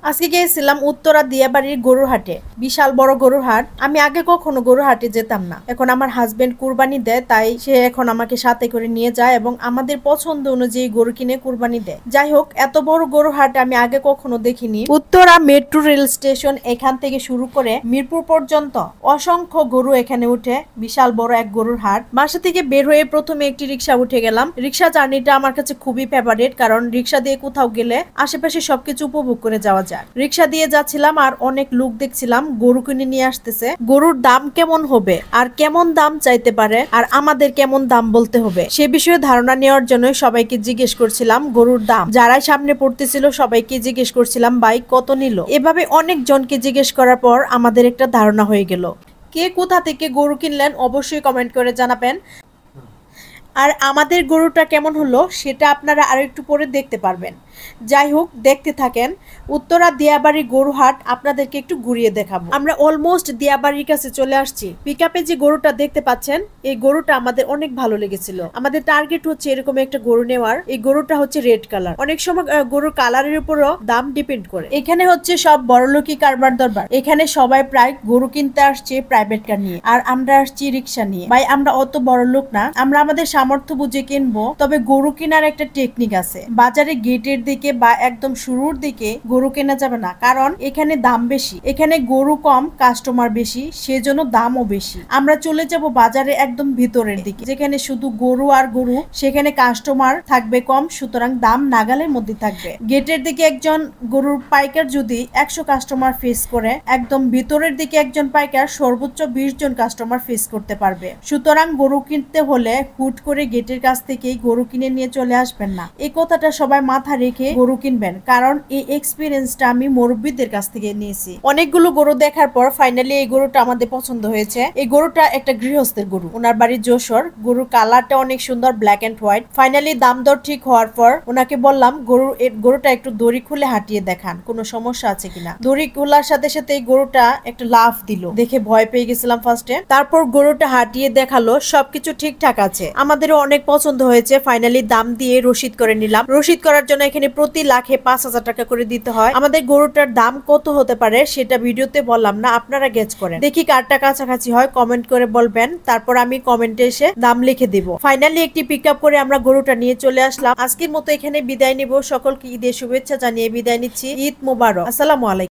আজকে গিয়েছিলাম উত্তরা দিয়াবাড়ির গরুর হাটে। বিশাল বড় গরুর হাট। আমি আগে কখনো গরুর হাটে যেতাম না। এখন আমার হাজবেন্ড কুরবানি দেয়, তাই সে এখন আমাকে সাথে করে নিয়ে যায় এবং আমাদের পছন্দ অনুযায়ী গরু কিনে কুরবানি দেয়। যাই হোক, এত বড় গরুর হাট আমি আগে কখনো দেখিনি। উত্তরা মেট্রো রেল স্টেশন এখান থেকে শুরু করে মিরপুর পর্যন্ত অসংখ্য গরু এখানে উঠে। বিশাল বড় এক গরুর হাট। বাসা থেকে বের হয়ে প্রথমে একটি রিক্সা উঠে গেলাম। রিক্সা জার্নিটা আমার কাছে খুবই ফেভারিট, কারণ রিক্সা দিয়ে কোথাও গেলে আশেপাশে সবকিছু উপভোগ করে যাওয়া যায়। রিক্সা দিয়ে যাচ্ছিলাম আর অনেক লোক দেখছিলাম গরু কিনে নিয়ে আসতেছে। গরুর দাম কেমন হবে আর কেমন দাম চাইতে পারে আর আমাদের কেমন দাম বলতে হবে সে বিষয়ে ধারণা নেওয়ার জন্য সবাইকে জিজ্ঞেস করছিলাম গরুর দাম। যারাই সামনে পড়তেছিল সবাইকে জিজ্ঞেস করছিলাম ভাই কত নিল। এভাবে অনেক জনকে জিজ্ঞেস করার পর আমাদের একটা ধারণা হয়ে গেল। কে কোথা থেকে গরু কিনলেন অবশ্যই কমেন্ট করে জানাবেন। আর আমাদের গরুটা কেমন হলো সেটা আপনারা আরো একটু পরে দেখতে পারবেন। যাই হোক, দেখতে থাকেন। উত্তরা দিয়াবাড়ি গরু হাট আপনাদেরকে একটু ঘুরিয়ে দেখাবো। আমরা অলমোস্ট দিয়াবাড়ির কাছে চলে আসছি। পিকআপে যে গরুটা দেখতে পাচ্ছেন, এই গরুটা আমাদের অনেক ভালো লেগেছিল। আমাদের টার্গেট হচ্ছে এরকম একটা গরু নেওয়ার। এই গরুটা হচ্ছে রেড কালার। অনেক সময় গরুর কালারের উপরও দাম ডিপেন্ড করে। এখানে হচ্ছে সব বড়লোকি কারবার দরবার। এখানে সবাই প্রায় গরু কিনতে আসছে প্রাইভেট কার নিয়ে, আর আমরা আসছি রিক্সা নিয়ে। ভাই আমরা অত বড় লোক না, আমরা আমাদের সামর্থ্য বুঝে কিনবো। তবে গরু কেনার একটা টেকনিক আছে। বাজারে গেটের দিকে বা একদম শুরুর দিকে গরু কেনা যাবে না, কারণ এখানে দাম বেশি। এখানে গরু কম, কাস্টমার বেশি, সেজন্য দামও বেশি। আমরা চলে যাব বাজারে একদম ভিতরের দিকে, যেখানে শুধু গরু আর গরু, সেখানে কাস্টমার থাকবে কম, সুতরাং দাম নাগালের মধ্যে থাকবে। গেটের দিকে একজন গরুর পাইকার যদি 100 কাস্টমার ফেস করে, একদম ভিতরের দিকে একজন পাইকার সর্বোচ্চ 20 জন কাস্টমার ফেস করতে পারবে। সুতরাং গরু কিনতে হলে হুট করে গেটের কাছ থেকেই গরু কিনে নিয়ে চলে আসবেন না। এই কথাটা সবাই মাথা রেখে গরু কিনবেন, কারণ এই এক্সপিরিয়েন্সটা আমি মুরব্বীদের কাছ থেকে নিয়েছি। অনেকগুলো গরু দেখার পর ফাইনালি এই গরুটা আমাদের পছন্দ হয়েছে। এই গরুটা একটা গৃহস্থের গরু, ওনার বাড়ি যশোর। গরুর কালারটা অনেক সুন্দর, ব্ল্যাক এন্ড হোয়াইট। ফাইনালি দাম দর ঠিক হওয়ার পর ওনাকে বললাম গরুটা একটু দড়ি খুলে হাঁটিয়ে দেখান, কোনো সমস্যা আছে কিনা। দড়ি খোলার সাথে সাথে এই গরুটা একটা লাফ দিল, দেখে ভয় পেয়ে গেছিলাম ফার্স্টে। তারপর গরুটা হাঁটিয়ে দেখালো সবকিছু ঠিকঠাক আছে। আমাদেরও অনেক পছন্দ হয়েছে। ফাইনালি দাম দিয়ে রসিদ করে নিলাম। রসিদ করার জন্য এখানে প্রতি লাখে 5,000 টাকা করে দিতে হয়। আমাদের গরুটার দাম কত হতে পারে সেটা ভিডিওতে বললাম না, আপনারা গেস করেন। দেখি কারটা কাছাকাছি হয় কমেন্ট করে বলবেন, তারপর আমি কমেন্টে এসে দাম লিখে দিব। ফাইনালি একটি পিকআপ করে আমরা গরুটা নিয়ে চলে আসলাম। আজকের মতো এখানে বিদায় নিব। সকলকে ঈদের শুভেচ্ছা জানিয়ে বিদায় নিচ্ছি। ঈদ মোবারক। আসসালামু আলাইকুম।